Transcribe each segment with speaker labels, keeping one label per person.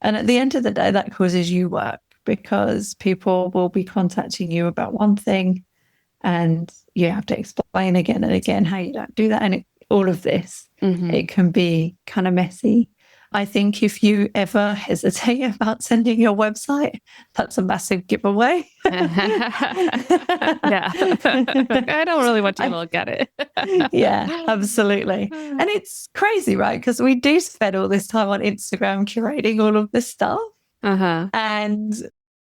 Speaker 1: And at the end of the day, that causes you work because people will be contacting you about one thing and you have to explain again and again how you don't do that. And all of this, it can be kind of messy. I think if you ever hesitate about sending your website, that's a massive giveaway.
Speaker 2: Yeah. I don't really want you to look at it.
Speaker 1: Yeah, absolutely. And it's crazy, right? Because we do spend all this time on Instagram curating all of this stuff. And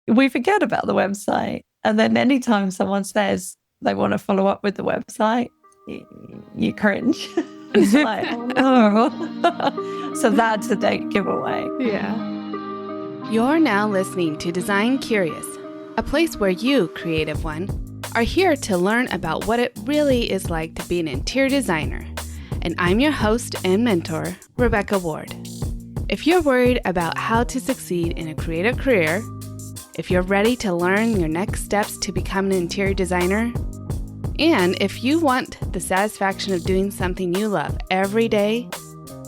Speaker 1: we forget about the website. And then anytime someone says they want to follow up with the website, you cringe. It's like, oh no. So that's a big giveaway.
Speaker 2: Yeah. You're now listening to Design Curious, a place where you, creative one, are here to learn about what it really is like to be an interior designer. And I'm your host and mentor, Rebecca Ward. If you're worried about how to succeed in a creative career, if you're ready to learn your next steps to become an interior designer, and if you want the satisfaction of doing something you love every day,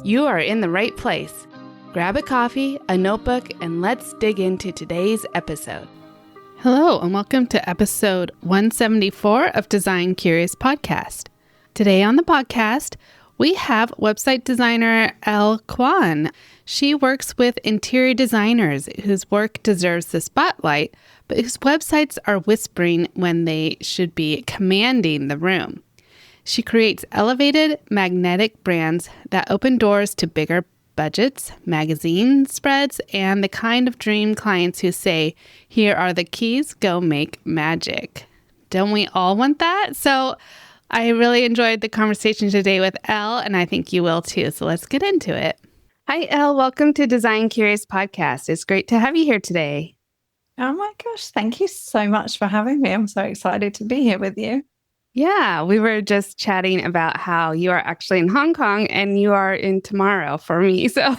Speaker 2: you are in the right place. Grab a coffee, a notebook, and let's dig into today's episode. Hello, and welcome to episode 174 of Design Curious Podcast. Today on the podcast, we have website designer Elle Kwan. She works with interior designers whose work deserves the spotlight, but whose websites are whispering when they should be commanding the room. She creates elevated, magnetic brands that open doors to bigger budgets, magazine spreads, and the kind of dream clients who say, "Here are the keys, go make magic." Don't we all want that? So I really enjoyed the conversation today with Elle, and I think you will too. So let's get into it. Hi, Elle. Welcome to Design Curious Podcast. It's great to have you here today.
Speaker 1: Oh my gosh, thank you so much for having me. I'm so excited to be here with you.
Speaker 2: Yeah, we were just chatting about how you are actually in Hong Kong and you are in tomorrow for me. So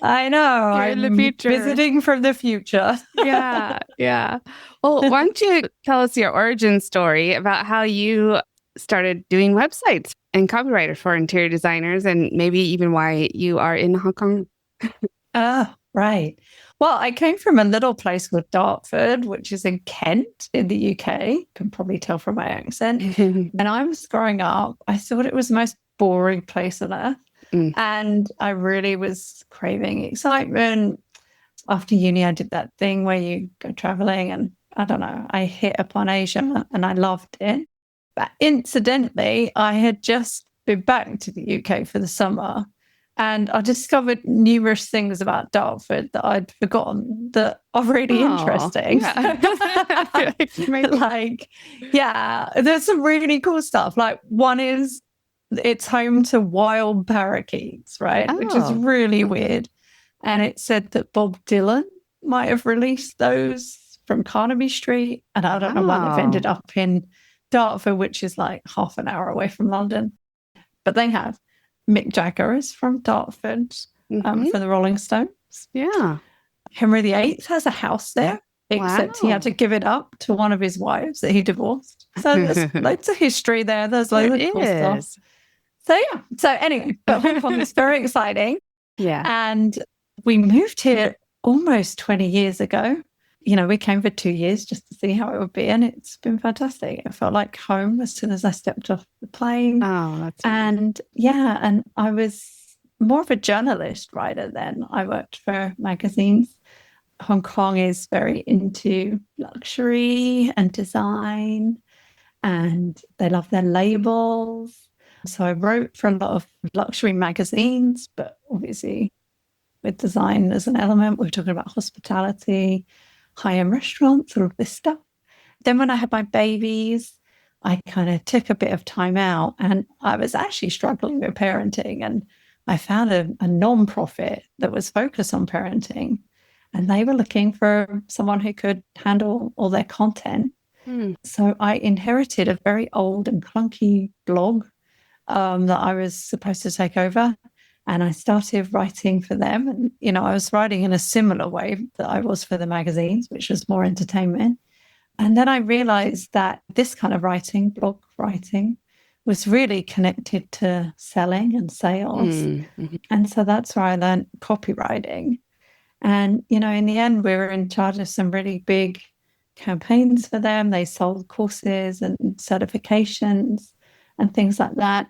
Speaker 1: I know.
Speaker 2: You're in the future.
Speaker 1: Visiting from the future.
Speaker 2: Yeah. Well, why don't you tell us your origin story about how you started doing websites and copywriter for interior designers, and maybe even why you are in Hong Kong?
Speaker 1: Right. Well, I came from a little place called Dartford, which is in Kent in the UK. You can probably tell from my accent. When I was growing up, I thought it was the most boring place on earth. And I really was craving excitement. After uni, I did that thing where you go traveling, and I don't know, I hit upon Asia and I loved it. But incidentally, I had just been back to the UK for the summer. And I discovered numerous things about Dartford that I'd forgotten that are really interesting. There's some really cool stuff. Like, one is it's home to wild parakeets, right? Which is really weird. And it said that Bob Dylan might have released those from Carnaby Street. And I don't know why they've ended up in Dartford, which is like half an hour away from London. But they have. Mick Jagger is from Dartford, for the Rolling Stones.
Speaker 2: Yeah.
Speaker 1: Henry VIII has a house there, except he had to give it up to one of his wives that he divorced. So there's loads of history there. There's loads of cool stuff. So yeah. So anyway, but Hong Kong is very exciting.
Speaker 2: Yeah.
Speaker 1: And we moved here almost 20 years ago. You know, we came for 2 years just to see how it would be, and it's been fantastic. It felt like home as soon as I stepped off the plane.
Speaker 2: Oh, that's
Speaker 1: and and I was more of a journalist writer then. I worked for magazines. Hong Kong is very into luxury and design, and they love their labels. So I wrote for a lot of luxury magazines, but obviously with design as an element, we're talking about hospitality, high-end restaurants, all of this stuff. Then when I had my babies, I kind of took a bit of time out, and I was actually struggling with parenting, and I found a non-profit that was focused on parenting, and they were looking for someone who could handle all their content. So I inherited a very old and clunky blog that I was supposed to take over. And I started writing for them. And, you know, I was writing in a similar way that I was for the magazines, which was more entertainment. And then I realized that this kind of writing, blog writing, was really connected to selling and sales. And so that's where I learned copywriting. And, in the end, we were in charge of some really big campaigns for them. They sold courses and certifications and things like that.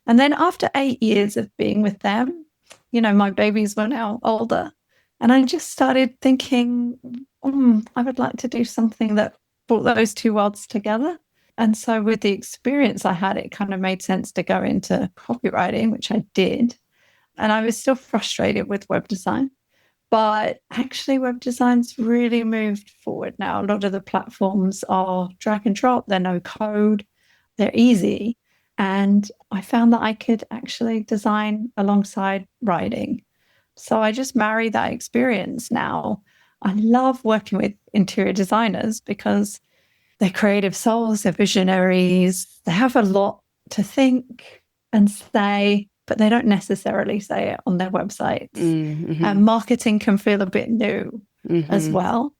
Speaker 1: And then after 8 years of being with them, my babies were now older. And I just started thinking, I would like to do something that brought those two worlds together. And so with the experience I had, it kind of made sense to go into copywriting, which I did. And I was still frustrated with web design. But actually, web design's really moved forward now. A lot of the platforms are drag and drop, they're no code, they're easy. And I found that I could actually design alongside writing. So I just marry that experience now. I love working with interior designers because they're creative souls, they're visionaries, they have a lot to think and say, but they don't necessarily say it on their websites.
Speaker 2: Mm-hmm.
Speaker 1: And marketing can feel a bit new as well.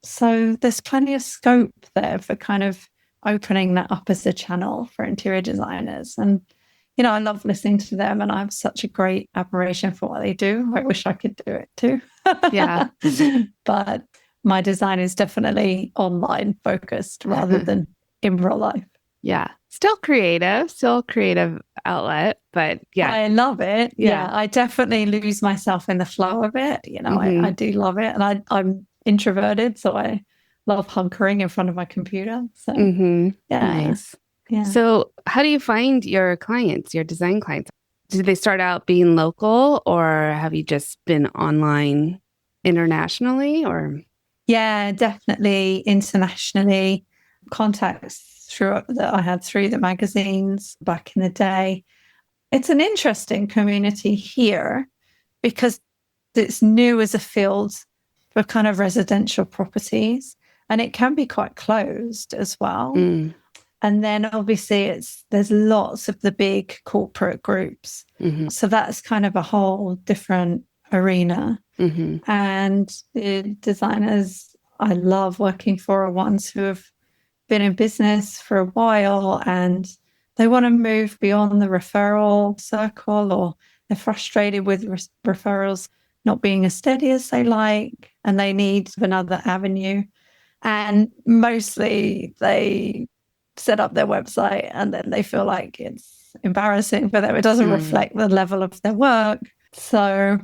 Speaker 1: So there's plenty of scope there for kind of opening that up as a channel for interior designers. And, I love listening to them and I have such a great admiration for what they do. I wish I could do it too.
Speaker 2: Yeah.
Speaker 1: But my design is definitely online focused rather than in real life.
Speaker 2: Yeah. Still creative outlet, but yeah.
Speaker 1: I love it.
Speaker 2: Yeah.
Speaker 1: I definitely lose myself in the flow of it. I do love it. And I'm introverted, so I love hunkering in front of my computer. So
Speaker 2: Nice.
Speaker 1: Yeah.
Speaker 2: So how do you find your clients, your design clients? Did they start out being local or have you just been online internationally or?
Speaker 1: Yeah, definitely internationally. Contacts that I had through the magazines back in the day. It's an interesting community here because it's new as a field for kind of residential properties and it can be quite closed as well. And then obviously there's lots of the big corporate groups. So that's kind of a whole different arena. And the designers I love working for are ones who have been in business for a while and they want to move beyond the referral circle, or they're frustrated with referrals not being as steady as they like and they need another avenue. And mostly they set up their website and then they feel like it's embarrassing for them. It doesn't reflect the level of their work. So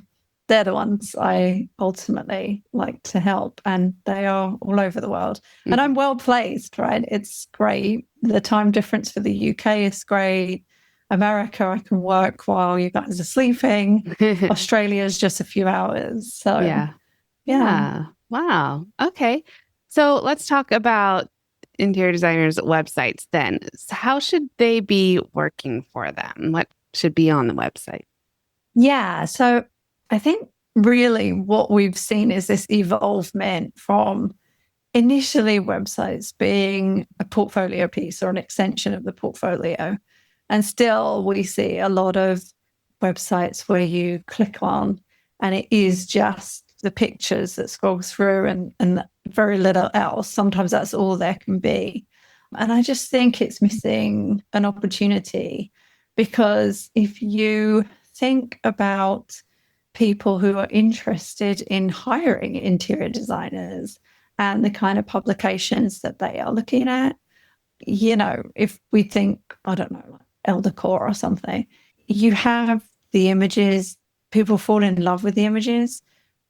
Speaker 1: they're the ones I ultimately like to help, and they are all over the world. And I'm well placed, right? It's great. The time difference for the UK is great. America, I can work while you guys are sleeping. Australia is just a few hours. So
Speaker 2: yeah. Wow. Okay. So let's talk about interior designers' websites then. So how should they be working for them? What should be on the website?
Speaker 1: Yeah. So I think really what we've seen is this evolvement from initially websites being a portfolio piece or an extension of the portfolio. And still we see a lot of websites where you click on and it is just the pictures that scroll through and very little else. Sometimes that's all there can be. And I just think it's missing an opportunity because if you think about people who are interested in hiring interior designers and the kind of publications that they are looking at, if we think, I don't know, like Elle Decor or something, you have the images, people fall in love with the images,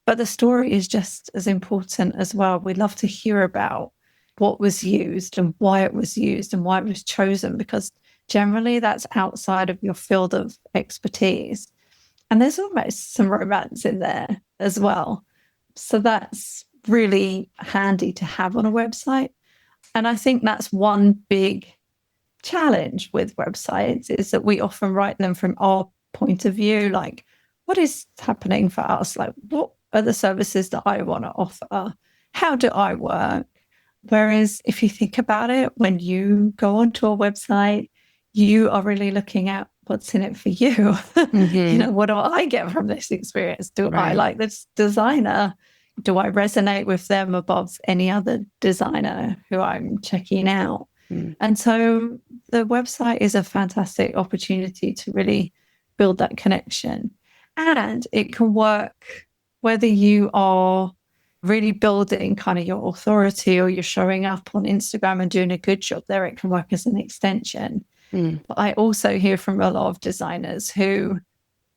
Speaker 1: but the story is just as important as well. We'd love to hear about what was used and why it was used and why it was chosen, because generally that's outside of your field of expertise. And there's almost some romance in there as well. So that's really handy to have on a website. And I think that's one big challenge with websites is that we often write them from our point of view, like, what is happening for us? Like, what are the services that I want to offer? How do I work? Whereas if you think about it, when you go onto a website, you are really looking at what's in it for you. What do I get from this experience? Do I like this designer? Do I resonate with them above any other designer who I'm checking out? And so the website is a fantastic opportunity to really build that connection. And it can work whether you are really building kind of your authority or you're showing up on Instagram and doing a good job there, it can work as an extension. But I also hear from a lot of designers who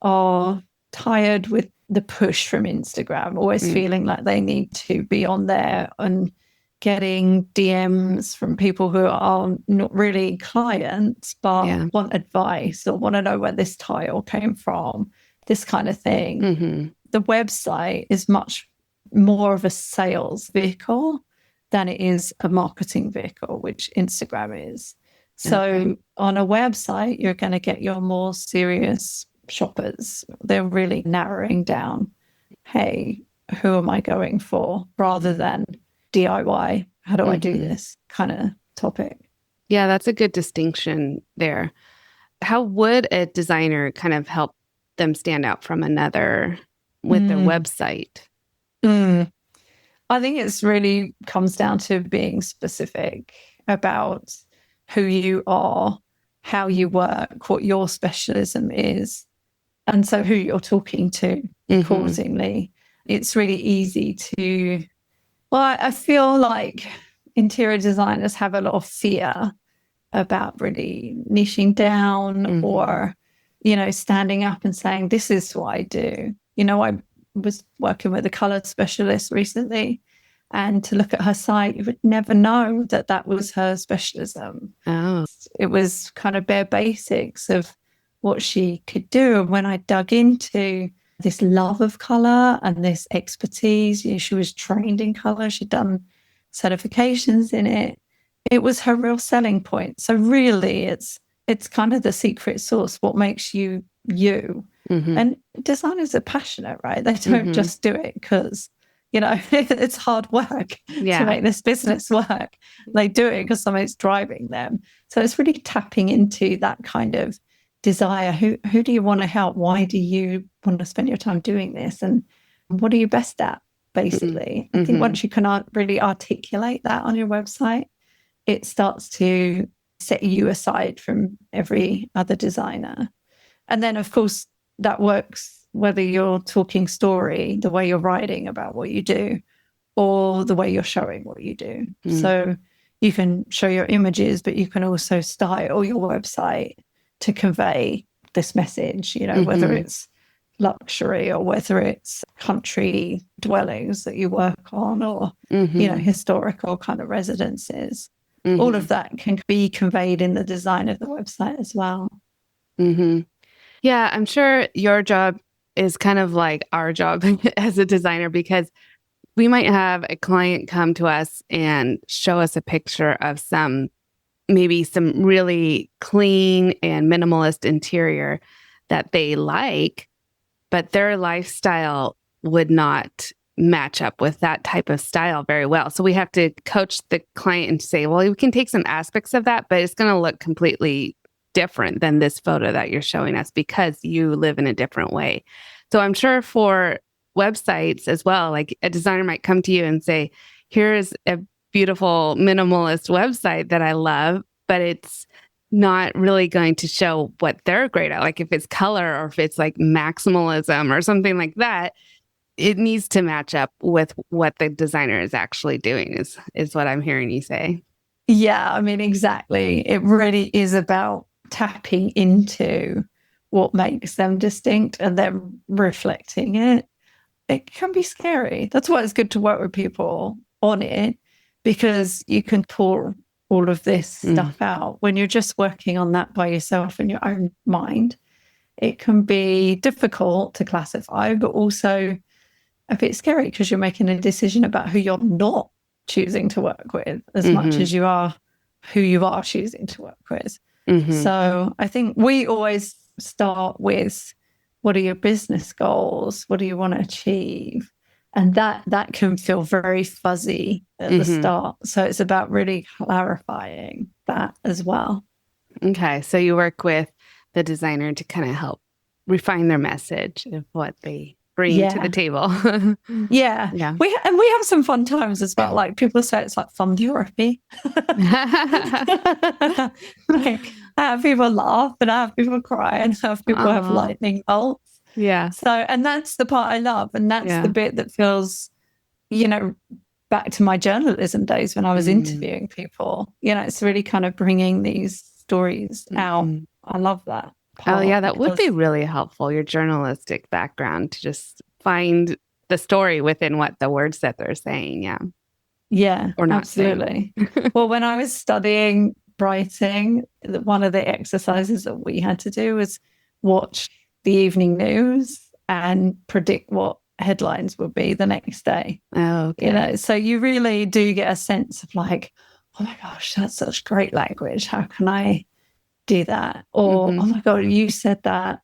Speaker 1: are tired with the push from Instagram, always feeling like they need to be on there and getting DMs from people who are not really clients, but want advice or want to know where this tile came from, this kind of thing. The website is much more of a sales vehicle than it is a marketing vehicle, which Instagram is. So on a website, you're going to get your more serious shoppers. They're really narrowing down, hey, who am I going for, rather than DIY, how do I do this kind of topic.
Speaker 2: Yeah, that's a good distinction there. How would a designer kind of help them stand out from another with their website?
Speaker 1: I think it's really comes down to being specific about who you are, how you work, what your specialism is, and so who you're talking to accordingly. It's really easy to, well, I feel like interior designers have a lot of fear about really niching down or, you know, standing up and saying, this is what I do. You know, I was working with a color specialist recently, and to look at her site, you would never know that that was her specialism. It was kind of bare basics of what she could do. And when I dug into this love of color and this expertise, you know, she was trained in color, she'd done certifications in it. It was her real selling point. So really, it's kind of the secret sauce, what makes you you. And designers are passionate, right? They don't just do it because, you know, it's hard work to make this business work. They do it because something's driving them. So it's really tapping into that kind of desire. Who do you want to help? Why do you want to spend your time doing this? And what are you best at, basically? I think once you can really articulate that on your website, it starts to set you aside from every other designer. And then, of course, that works whether you're talking story, the way you're writing about what you do, or the way you're showing what you do. So you can show your images, but you can also style your website to convey this message, you know, whether it's luxury or whether it's country dwellings that you work on or, you know, historical kind of residences. All of that can be conveyed in the design of the website as well.
Speaker 2: Yeah, I'm sure your job is kind of like our job as a designer, because we might have a client come to us and show us a picture of maybe some really clean and minimalist interior that they like, but their lifestyle would not match up with that type of style very well. So we have to coach the client and say, well, we can take some aspects of that, but it's going to look completely different than this photo that you're showing us because you live in a different way. So I'm sure for websites as well, like a designer might come to you and say, here's a beautiful minimalist website that I love, but it's not really going to show what they're great at. Like if it's color or if it's like maximalism or something like that, it needs to match up with what the designer is actually doing is what I'm hearing you say.
Speaker 1: Yeah, I mean, exactly. It really is about tapping into what makes them distinct and then reflecting it. It can be scary. That's why it's good to work with people on it, because you can pull all of this stuff out. When you're just working on that by yourself in your own mind, it can be difficult to classify, but also a bit scary because you're making a decision about who you're not choosing to work with as much as you are who you are choosing to work with. So I think we always start with, what are your business goals? What do you want to achieve? And that can feel very fuzzy at the start. So it's about really clarifying that as well.
Speaker 2: Okay. So you work with the designer to kind of help refine their message of what they bring to the table.
Speaker 1: Yeah. We have some fun times as well. Like people say it's like fun therapy. Like I have people laugh and I have people cry and I have people have lightning bolts.
Speaker 2: Yeah.
Speaker 1: So, and that's the part I love. And that's the
Speaker 2: Yeah.
Speaker 1: bit that feels, you know, back to my journalism days when I was interviewing people. It's really kind of bringing these stories out. I love that
Speaker 2: Oh,
Speaker 1: part
Speaker 2: yeah, that would be
Speaker 1: because,
Speaker 2: really helpful, your journalistic background, to just find the story within what the words that they're saying. Yeah.
Speaker 1: yeah,
Speaker 2: Or not saying.
Speaker 1: absolutely. Well, when I was studying writing, one of the exercises that we had to do was watch the evening news and predict what headlines would be the next day.
Speaker 2: Oh, okay.
Speaker 1: So you really do get a sense of like, oh my gosh, that's such great language. How can I do that? Or, oh my God, you said that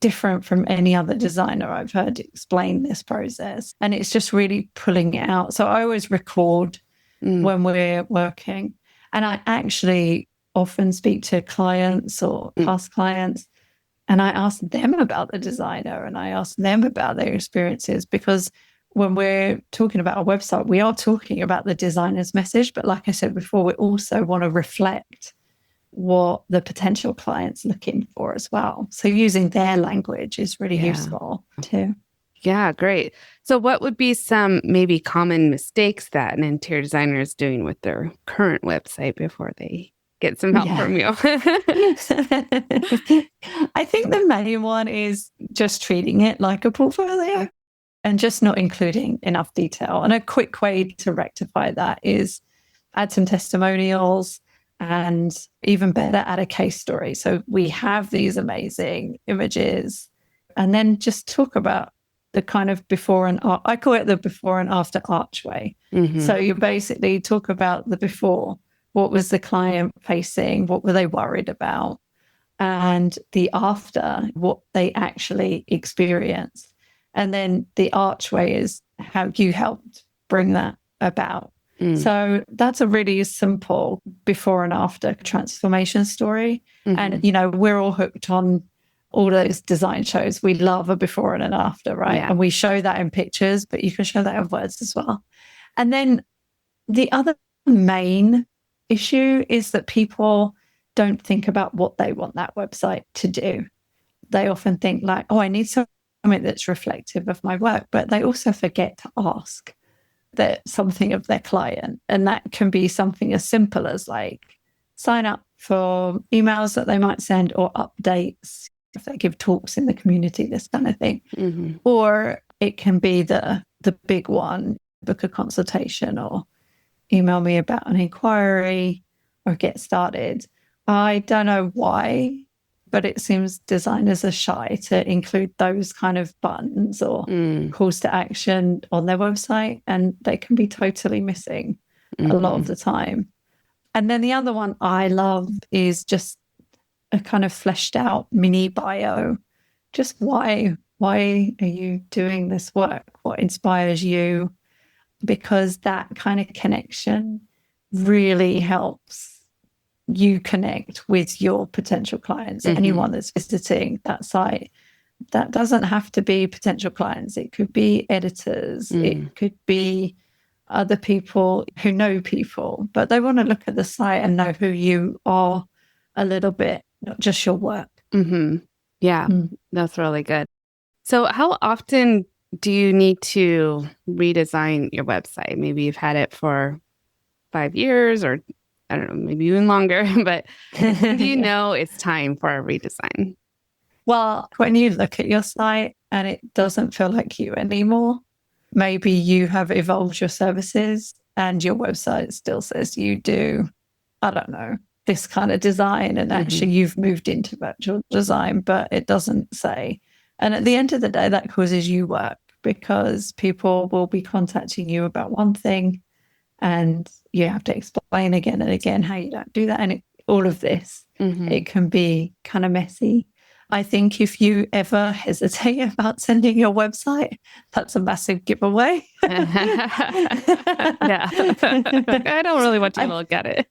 Speaker 1: different from any other designer I've heard explain this process. And it's just really pulling it out. So I always record when we're working. And I actually often speak to clients or past clients, and I ask them about the designer and I ask them about their experiences, because when we're talking about a website, we are talking about the designer's message. But like I said before, we also want to reflect what the potential client's looking for as well. So using their language is really useful too.
Speaker 2: Yeah, great. So what would be some maybe common mistakes that an interior designer is doing with their current website before they get some help from you?
Speaker 1: I think the main one is just treating it like a portfolio and just not including enough detail. And a quick way to rectify that is add some testimonials, and even better, add a case story. So we have these amazing images, and then just talk about the kind of before and I call it the before and after archway. So you basically talk about the before. What was the client facing? What were they worried about? And the after, what they actually experienced. And then the archway is how you helped bring that about. So that's a really simple before and after transformation story. And, we're all hooked on all those design shows. We love a before and an after, right?
Speaker 2: Yeah.
Speaker 1: And we show that in pictures, but you can show that in words as well. And then the other main issue is that people don't think about what they want that website to do. They often think like, oh, I need something that's reflective of my work, but they also forget to ask that something of their client. And that can be something as simple as like sign up for emails that they might send, or updates if they give talks in the community, this kind of thing. Or it can be the big one, book a consultation or email me about an inquiry or get started. I don't know why, but it seems designers are shy to include those kind of buttons or calls to action on their website, and they can be totally missing a lot of the time. And then the other one I love is just a kind of fleshed out mini bio. Just why are you doing this work? What inspires you? Because that kind of connection really helps you connect with your potential clients, anyone that's visiting that site. That doesn't have to be potential clients. It could be editors. It could be other people who know people, but they want to look at the site and know who you are a little bit, not just your work.
Speaker 2: Yeah, that's really good. So how often do you need to redesign your website? Maybe you've had it for 5 years, or I don't know, maybe even longer, but do you know it's time for a redesign?
Speaker 1: Well, when you look at your site and it doesn't feel like you anymore, maybe you have evolved your services and your website still says you do, I don't know, this kind of design, and actually you've moved into virtual design, but it doesn't say. And at the end of the day, that causes you work, because people will be contacting you about one thing and you have to explain again and again how you don't do that. And all of this, it can be kind of messy. I think if you ever hesitate about sending your website, that's a massive giveaway.
Speaker 2: Yeah. I don't really want you to look at it.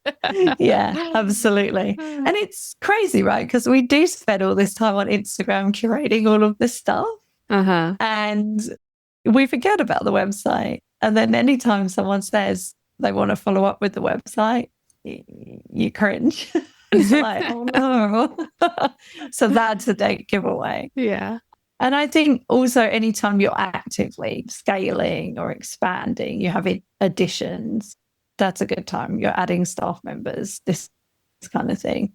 Speaker 1: Yeah, absolutely. And it's crazy, right? Because we do spend all this time on Instagram curating all of this stuff. And we forget about the website. And then anytime someone says they want to follow up with the website, you cringe. It's like, oh no. So that's a date giveaway.
Speaker 2: Yeah.
Speaker 1: And I think also anytime you're actively scaling or expanding, you have additions, that's a good time. You're adding staff members, this kind of thing.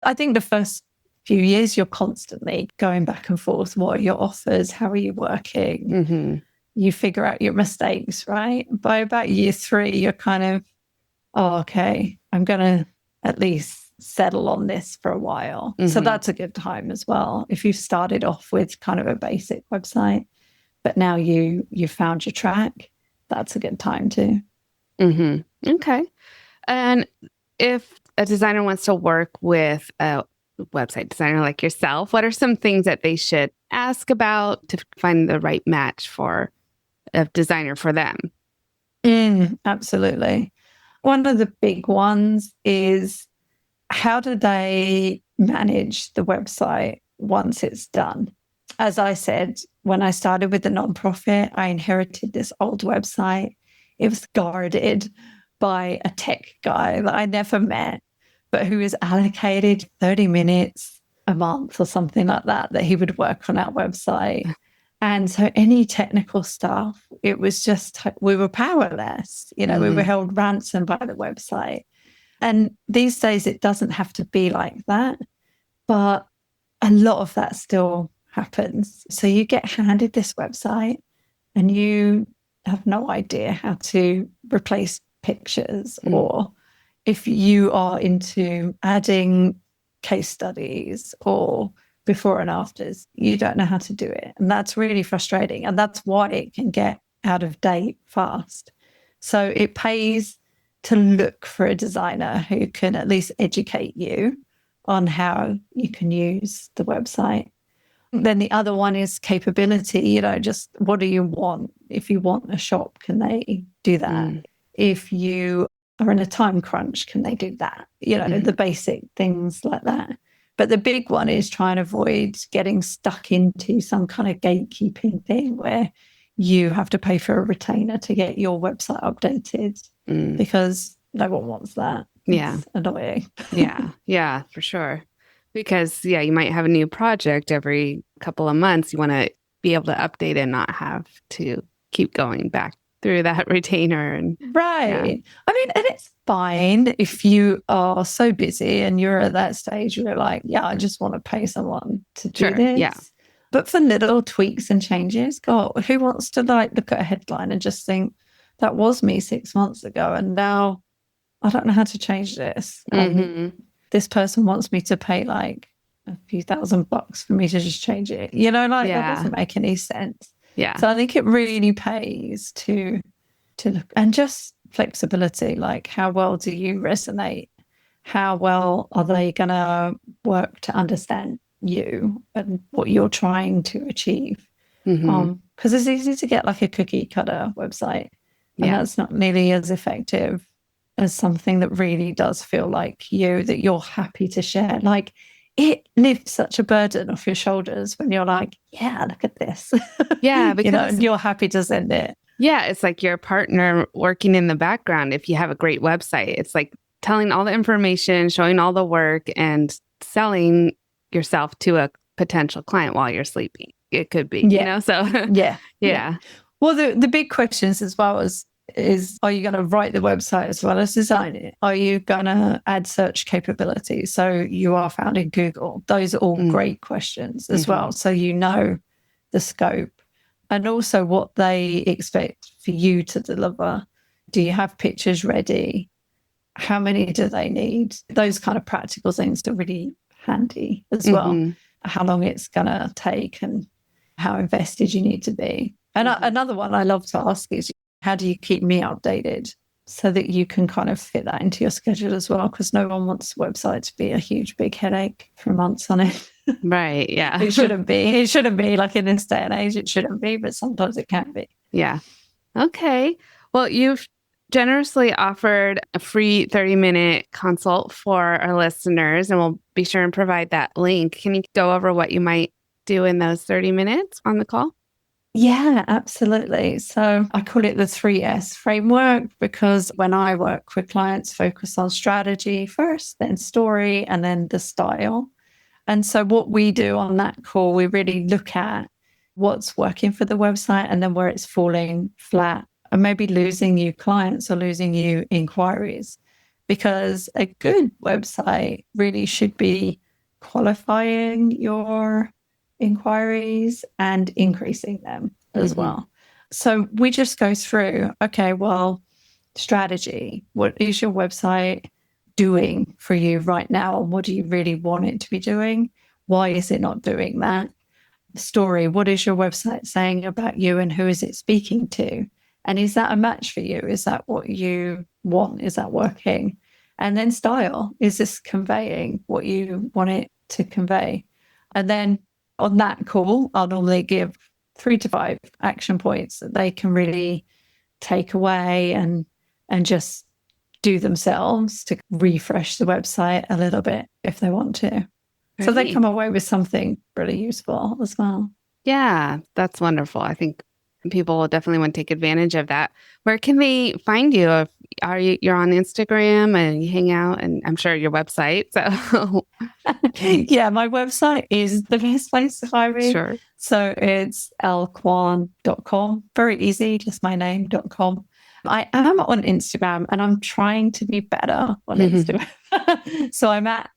Speaker 1: I think the first few years, you're constantly going back and forth. What are your offers? How are you working?
Speaker 2: Mm-hmm.
Speaker 1: You figure out your mistakes, right? By about year 3, you're kind of, oh, okay, I'm going to at least settle on this for a while.
Speaker 2: Mm-hmm.
Speaker 1: So that's a good time as well. If you've started off with kind of a basic website, but now you found your track, that's a good time too.
Speaker 2: Mm-hmm. Okay. And if a designer wants to work with a website designer like yourself, what are some things that they should ask about to find the right match for a designer for them?
Speaker 1: Absolutely. One of the big ones is, how do they manage the website once it's done? As I said, when I started with the nonprofit, I inherited this old website. It was guarded by a tech guy that I never met, but who was allocated 30 minutes a month or something like that he would work on our website. And so any technical stuff, it was just, we were powerless. We were held ransom by the website. And these days, it doesn't have to be like that, but a lot of that still happens. So you get handed this website and you have no idea how to replace pictures, or if you are into adding case studies or before and afters, you don't know how to do it. And that's really frustrating. And that's why it can get out of date fast. So it pays to look for a designer who can at least educate you on how you can use the website. Then the other one is capability. Just what do you want? If you want a shop, can they do that? If you are in a time crunch, can they do that? The basic things like that. But the big one is trying to avoid getting stuck into some kind of gatekeeping thing where you have to pay for a retainer to get your website updated, because no one wants that.
Speaker 2: Yeah.
Speaker 1: It's annoying.
Speaker 2: Yeah, for sure. Because, you might have a new project every couple of months. You want to be able to update and not have to keep going back through that retainer.
Speaker 1: Right. I mean, and it's fine if you are so busy and you're at that stage where you're like, I just want to pay someone to do this.
Speaker 2: Yeah.
Speaker 1: But for little tweaks and changes, God, who wants to look at a headline and just think, that was me 6 months ago and now I don't know how to change this. This person wants me to pay like a few $1,000 for me to just change it. That doesn't make any sense.
Speaker 2: Yeah.
Speaker 1: So I think it really pays to look, and just flexibility, like how well do you resonate? How well are they going to work to understand you and what you're trying to achieve? Because it's easy to get like a cookie cutter website, and that's not nearly as effective as something that really does feel like you, that you're happy to share. Like, it lifts such a burden off your shoulders when you're like, look at this.
Speaker 2: Yeah, because
Speaker 1: and you're happy to send it.
Speaker 2: Yeah, it's like your partner working in the background. If you have a great website, it's like telling all the information, showing all the work, and selling yourself to a potential client while you're sleeping. It could be, so yeah.
Speaker 1: Well, the big questions as well is, are you going to write the website as well as design it? Are you going to add search capabilities so you are found in Google? Those are all great questions as well. So the scope and also what they expect for you to deliver. Do you have pictures ready? How many do they need? Those kind of practical things are really handy as well. How long it's going to take and how invested you need to be. And another one I love to ask is, how do you keep me updated so that you can kind of fit that into your schedule as well? Because no one wants the website to be a huge, big headache for months on it.
Speaker 2: Right. Yeah.
Speaker 1: It shouldn't be. It shouldn't be, like in this day and age. It shouldn't be, but sometimes it can be.
Speaker 2: Yeah. Okay. Well, you've generously offered a free 30-minute consult for our listeners, and we'll be sure and provide that link. Can you go over what you might do in those 30 minutes on the call?
Speaker 1: Yeah, absolutely. So I call it the 3S framework, because when I work with clients, focus on strategy first, then story, and then the style. And so what we do on that call, we really look at what's working for the website and then where it's falling flat, and maybe losing you clients or losing you inquiries. Because a good website really should be qualifying your inquiries and increasing them as well. So we just go through, okay, well, strategy. What is your website doing for you right now? And what do you really want it to be doing? Why is it not doing that? Story. What is your website saying about you and who is it speaking to? And is that a match for you? Is that what you want? Is that working? And then style. Is this conveying what you want it to convey? And then on that call, I'll normally give 3 to 5 action points that they can really take away and just do themselves to refresh the website a little bit if they want to. Great. So they come away with something really useful as well.
Speaker 2: Yeah, that's wonderful. I think people will definitely want to take advantage of that. Where can they find you? You're on Instagram and you hang out, and I'm sure your website. So
Speaker 1: yeah, my website is the best place to find me.
Speaker 2: Sure.
Speaker 1: So it's ellekwan.com. Very easy, just my name.com. I am on Instagram and I'm trying to be better on Instagram. So I'm at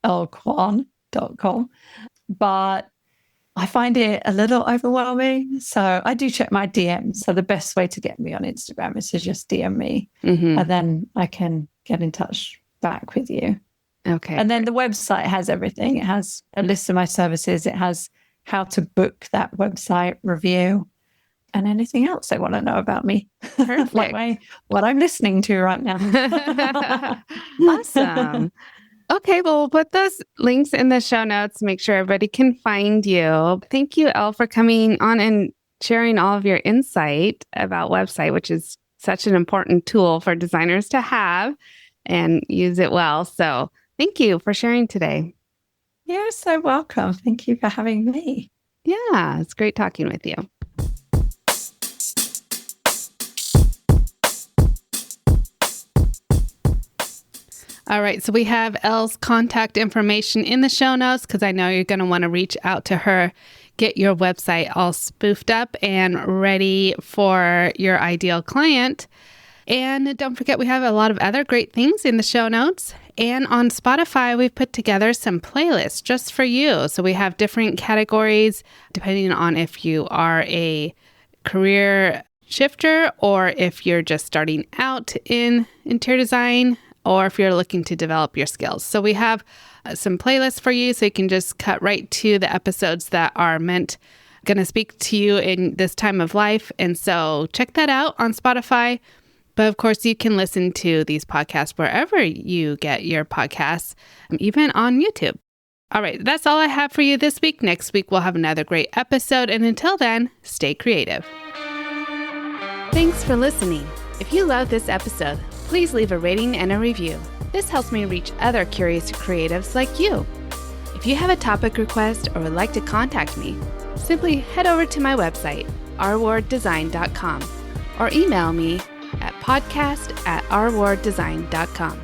Speaker 1: ellekwan.com. But I find it a little overwhelming. So I do check my DMs. So the best way to get me on Instagram is to just DM me. And then I can get in touch back with you.
Speaker 2: Okay.
Speaker 1: And then the website has everything. It has a list of my services. It has how to book that website review and anything else they want to know about me.
Speaker 2: Perfect.
Speaker 1: Like what I'm listening to right now.
Speaker 2: Awesome. Okay, well, we'll put those links in the show notes. Make sure everybody can find you. Thank you, Elle, for coming on and sharing all of your insight about website, which is such an important tool for designers to have and use it well. So thank you for sharing today.
Speaker 1: You're so welcome. Thank you for having me.
Speaker 2: Yeah, it's great talking with you. All right, so we have Elle's contact information in the show notes because I know you're going to want to reach out to her, get your website all spoofed up and ready for your ideal client. And don't forget, we have a lot of other great things in the show notes. And on Spotify, we've put together some playlists just for you. So we have different categories depending on if you are a career shifter or if you're just starting out in interior design, or if you're looking to develop your skills. So we have some playlists for you so you can just cut right to the episodes that are going to speak to you in this time of life. And so check that out on Spotify. But of course, you can listen to these podcasts wherever you get your podcasts, even on YouTube. All right, that's all I have for you this week. Next week, we'll have another great episode. And until then, stay creative. Thanks for listening. If you love this episode, please leave a rating and a review. This helps me reach other curious creatives like you. If you have a topic request or would like to contact me, simply head over to my website, rwarddesign.com, or email me at podcast@rwarddesign.com.